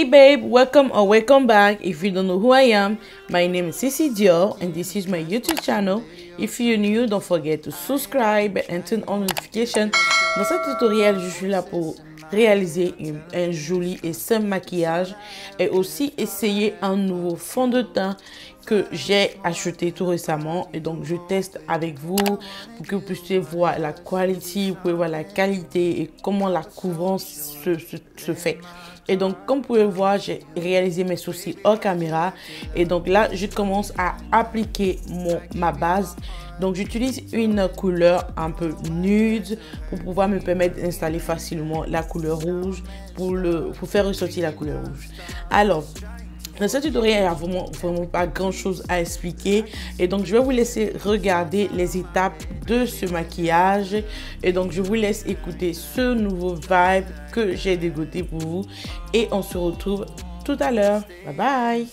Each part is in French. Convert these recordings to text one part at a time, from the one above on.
babe, welcome or welcome back. If you don't know who I am, my name is Sissy Dior and this is my YouTube channel. If you're new, don't forget to subscribe and turn on notification. Dans ce tutoriel, je suis là pour réaliser un joli et simple maquillage et aussi essayer un nouveau fond de teint que j'ai acheté tout récemment, et donc je teste avec vous pour que vous puissiez voir la qualité, vous pouvez voir la qualité et comment la couvrance se fait. Et donc comme vous pouvez voir, j'ai réalisé mes sourcils hors caméra et donc là je commence à appliquer ma base. Donc j'utilise une couleur un peu nude pour pouvoir me permettre d'installer facilement la couleur rouge pour faire ressortir la couleur rouge. Alors dans ce tutoriel, il n'y a vraiment pas grand chose à expliquer. Et donc, je vais vous laisser regarder les étapes de ce maquillage. Et donc, je vous laisse écouter ce nouveau vibe que j'ai dégoté pour vous. Et on se retrouve tout à l'heure. Bye bye!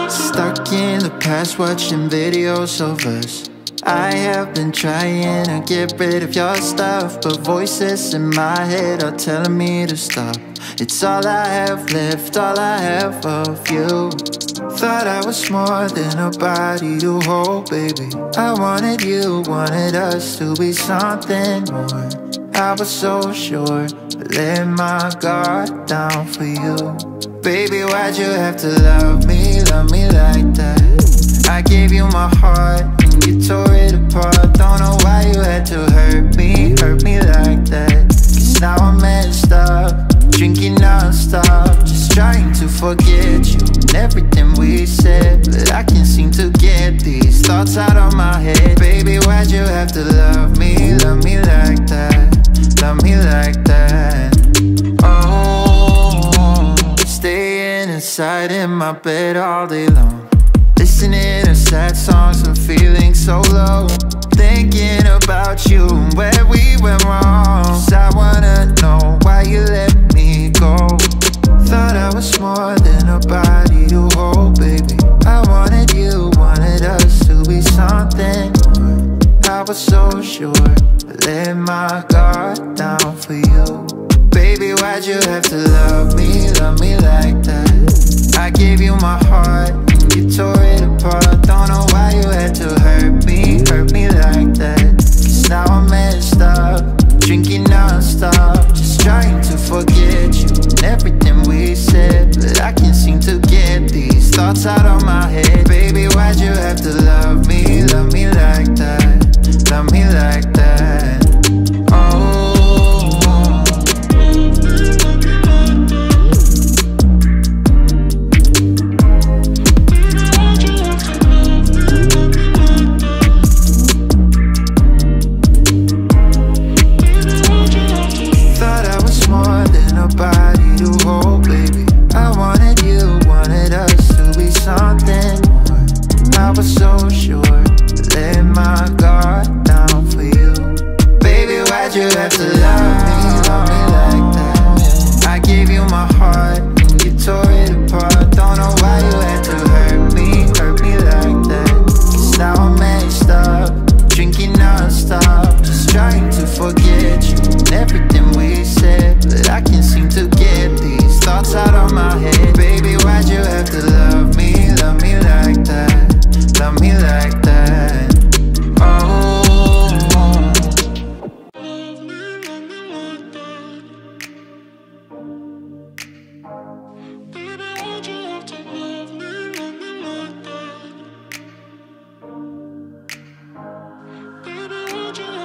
Stuck in the past watching videos of us. I have been trying to get rid of your stuff, but voices in my head are telling me to stop. It's all I have left, all I have of you. Thought I was more than a body to hold, baby. I wanted you, wanted us to be something more. I was so sure, but let my guard down for you. Baby, why'd you have to love me like that? I gave you my heart and you tore it apart. Don't know why you had to hurt me like that. Cause now I'm messed up, drinking non-stop, just trying to forget you and everything we said. But I can't seem to get these thoughts out of my head. Baby, why'd you have to love me like that? Love me like that. Oh, staying inside in my bed all day long, listening to sad songs and feeling so low, thinking about you and where we went wrong. Cause I wanna know why you let me go. Thought I was more than a body to hold, baby. I wanted you, wanted us to be something more. I was so sure, but let my guard down for you. Baby, why'd you have to love me like that? I gave you my heart and you tore it apart. Don't know why you had to hurt me like that. Cause now I'm messed up, drinking non-stop, just trying to forget you and everything we said. But I can't seem to get these thoughts out of my head. Baby, why'd you have to love me like that? Love me like that.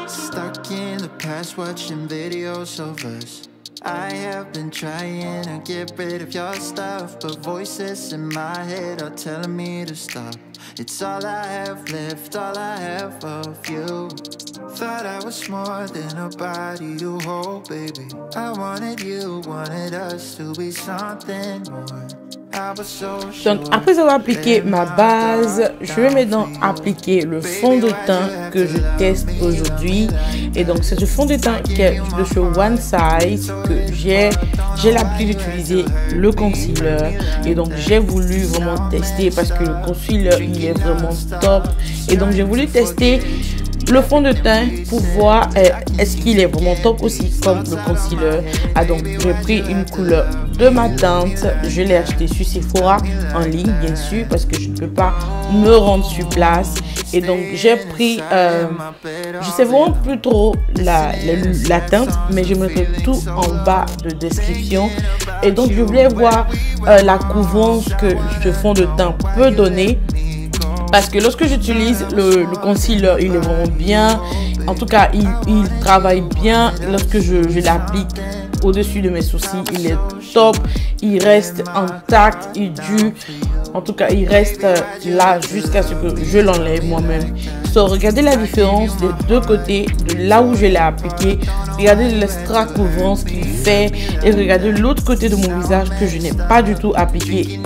Stuck in the past watching videos of us. I have been trying to get rid of your stuff, but voices in my head are telling me to stop. It's all I have left, all I have of you. Thought I was more than a body to hold, baby. I wanted you, wanted us to be something more. Donc après avoir appliqué ma base, je vais maintenant appliquer le fond de teint que je teste aujourd'hui. Et donc c'est ce fond de teint qui est de chez One Size que j'ai l'habitude d'utiliser le concealer. Et donc j'ai voulu vraiment tester parce que le concealer il est vraiment top. Et donc j'ai voulu tester le fond de teint pour voir est-ce qu'il est vraiment top aussi comme le concealer. Donc j'ai pris une couleur de ma teinte, je l'ai acheté sur Sephora en ligne bien sûr parce que je ne peux pas me rendre sur place. Et donc j'ai pris je sais vraiment plus trop la teinte, mais je mettrai tout en bas de description. Et donc je voulais voir la couvrance que ce fond de teint peut donner. Parce que lorsque j'utilise le concealer, il est vraiment bien. En tout cas, il travaille bien. Lorsque je l'applique au-dessus de mes sourcils, il est top. Il reste intact, il dure. En tout cas, il reste là jusqu'à ce que je l'enlève moi-même. So, regardez la différence des deux côtés, de là où je l'ai appliqué. Regardez l'extra couvrance qu'il fait. Et regardez l'autre côté de mon visage que je n'ai pas du tout appliqué.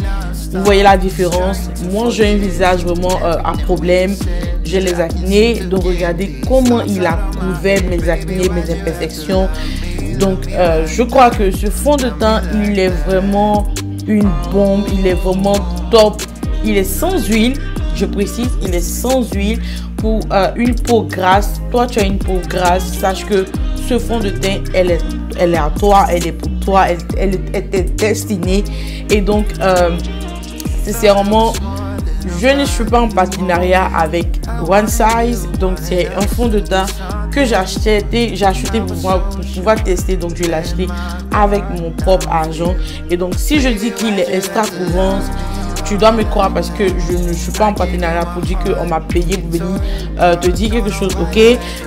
Vous voyez la différence. Moi, j'ai un visage vraiment à problème. J'ai les acnés. Donc, regardez comment il a couvert mes acnés, mes imperfections. Donc, je crois que ce fond de teint, il est vraiment une bombe. Il est vraiment top. Il est sans huile. Je précise, il est sans huile. Pour une peau grasse, toi, tu as une peau grasse. Sache que ce fond de teint, elle est à toi. Elle est pour toi. Elle est destinée. Et donc, sincèrement, je ne suis pas en partenariat avec One Size. Donc, c'est un fond de teint que j'ai acheté pour pouvoir tester. Donc, je l'ai acheté avec mon propre argent. Et donc, si je dis qu'il est extra couvrance, tu dois me croire parce que je ne suis pas en partenariat pour dire qu'on m'a payé pour venir te dire quelque chose, ok?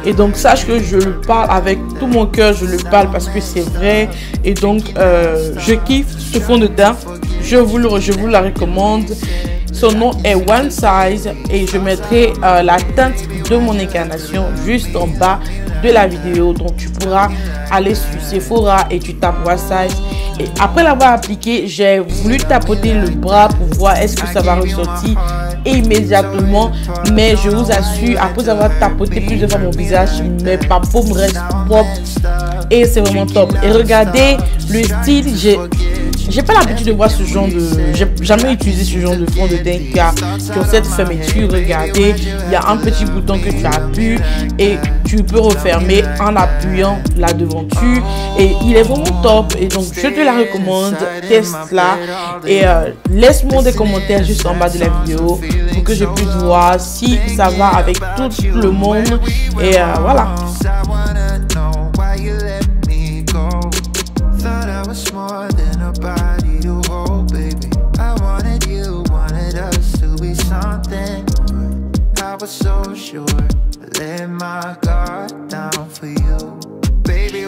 Et donc, sache que je le parle avec tout mon cœur. Je le parle parce que c'est vrai. Et donc, je kiffe ce fond de teint. Je vous la recommande. Son nom est One Size et je mettrai la teinte de mon incarnation juste en bas de la vidéo. Donc tu pourras aller sur Sephora et tu tapes One Size. Et après l'avoir appliqué, j'ai voulu tapoter le bras pour voir est-ce que ça va ressortir immédiatement. Mais je vous assure, après avoir tapoté plusieurs fois mon visage, mes paumes restent propres et c'est vraiment top. Et regardez le style, j'ai pas l'habitude de voir ce genre de... J'ai jamais utilisé ce genre de fond de teint qui a cette fermeture. Regardez, il y a un petit bouton que tu appuies et tu peux refermer en appuyant la devanture. Et il est vraiment top. Et donc, je te la recommande. Teste-la. Et laisse-moi des commentaires juste en bas de la vidéo pour que je puisse voir si ça va avec tout le monde. Et voilà.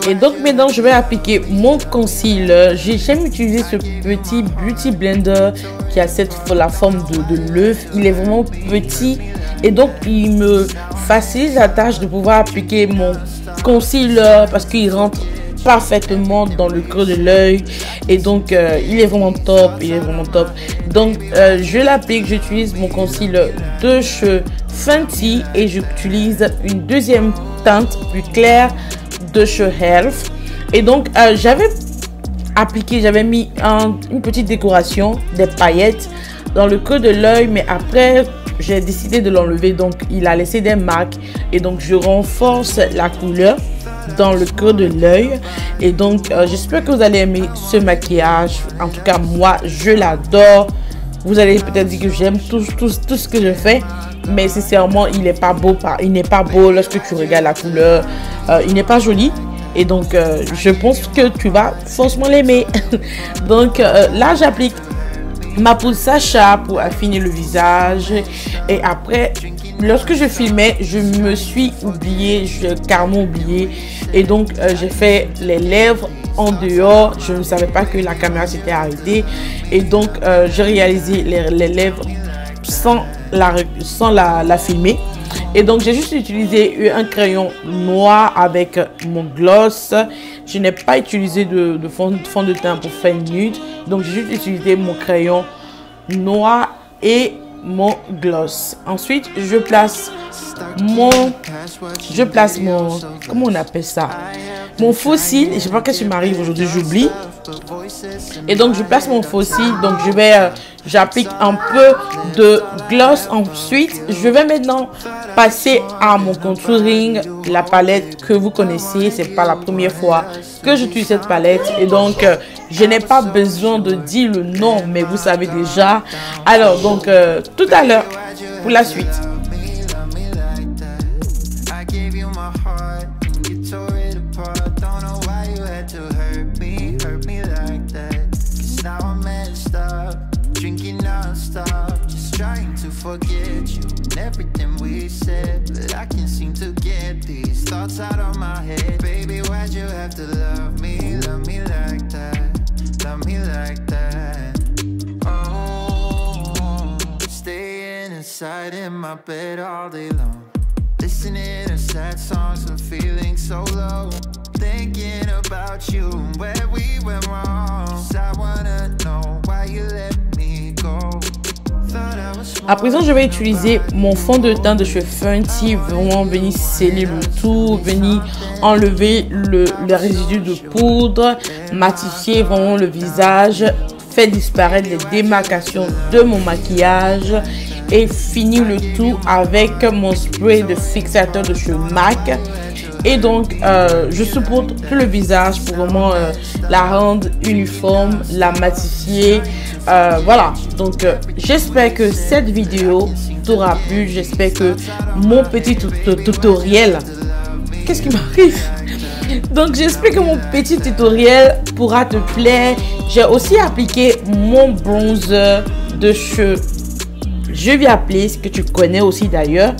Et donc maintenant je vais appliquer mon concealer. J'ai jamais utilisé ce petit beauty blender qui a la forme de l'œuf. Il est vraiment petit et donc il me facilite la tâche de pouvoir appliquer mon concealer parce qu'il rentre parfaitement dans le creux de l'œil. Et donc il est vraiment top, donc je l'applique. J'utilise mon concealer de chez Fenty et j'utilise une deuxième teinte plus claire de chez Health. Et donc j'avais mis une petite décoration, des paillettes dans le creux de l'œil, mais après j'ai décidé de l'enlever, donc il a laissé des marques. Et donc je renforce la couleur dans le creux de l'œil. Et donc j'espère que vous allez aimer ce maquillage. En tout cas moi je l'adore. Vous allez peut-être dire que j'aime tout ce que je fais, mais sincèrement il n'est pas beau lorsque tu regardes la couleur. Il n'est pas joli. Et donc je pense que tu vas forcément l'aimer. Donc là j'applique ma poudre Sacha pour affiner le visage. Et après, lorsque je filmais, je me suis oubliée, j'ai carrément oublié. Et donc j'ai fait les lèvres en dehors. Je ne savais pas que la caméra s'était arrêtée. Et donc j'ai réalisé les lèvres sans la filmer. Et donc j'ai juste utilisé un crayon noir avec mon gloss. je n'ai pas utilisé de fond de teint pour faire nude. Donc j'ai juste utilisé mon crayon noir et mon gloss. Ensuite je place mon comment on appelle ça, mon faux cil. Je sais pas qu'est-ce qui m'arrive aujourd'hui, j'oublie. Et donc je place mon faux cil. Donc j'applique un peu de gloss. Ensuite je vais maintenant passer à mon contouring, la palette que vous connaissez. C'est pas la première fois que j'utilise cette palette et donc je n'ai pas besoin de dire le nom, mais vous savez déjà. Alors donc tout à l'heure pour la suite. Forget you and everything we said, but I can't seem to get these thoughts out of my head. Baby, why'd you have to love me like that, love me like that? Oh, staying inside in my bed all day long, listening to sad songs and feeling so low, thinking about you and where we went wrong. 'Cause I wanna know why you let me go. À présent, je vais utiliser mon fond de teint de chez Fenty, vraiment venir sceller le tout, venir enlever les résidus de poudre, matifier vraiment le visage, faire disparaître les démarcations de mon maquillage et finir le tout avec mon spray de fixateur de chez MAC. Et donc, je saupoudre tout le visage pour vraiment la rendre uniforme, la matifier. Voilà, donc j'espère que cette vidéo t'aura plu. J'espère que mon petit tutoriel... Qu'est-ce qui m'arrive? Donc, j'espère que mon petit tutoriel pourra te plaire. J'ai aussi appliqué mon bronzer de cheveux. Je vais appeler ce que tu connais aussi d'ailleurs.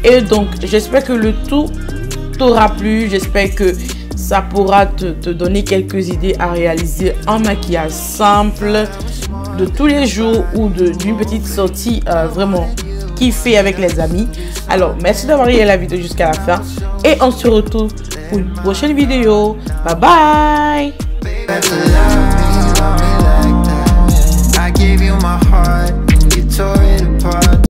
Et donc, j'espère que le tout t'aura plu. J'espère que ça pourra te donner quelques idées à réaliser en maquillage simple de tous les jours ou d'une petite sortie vraiment kiffée avec les amis. Alors, merci d'avoir regardé la vidéo jusqu'à la fin et on se retrouve pour une prochaine vidéo. Bye bye.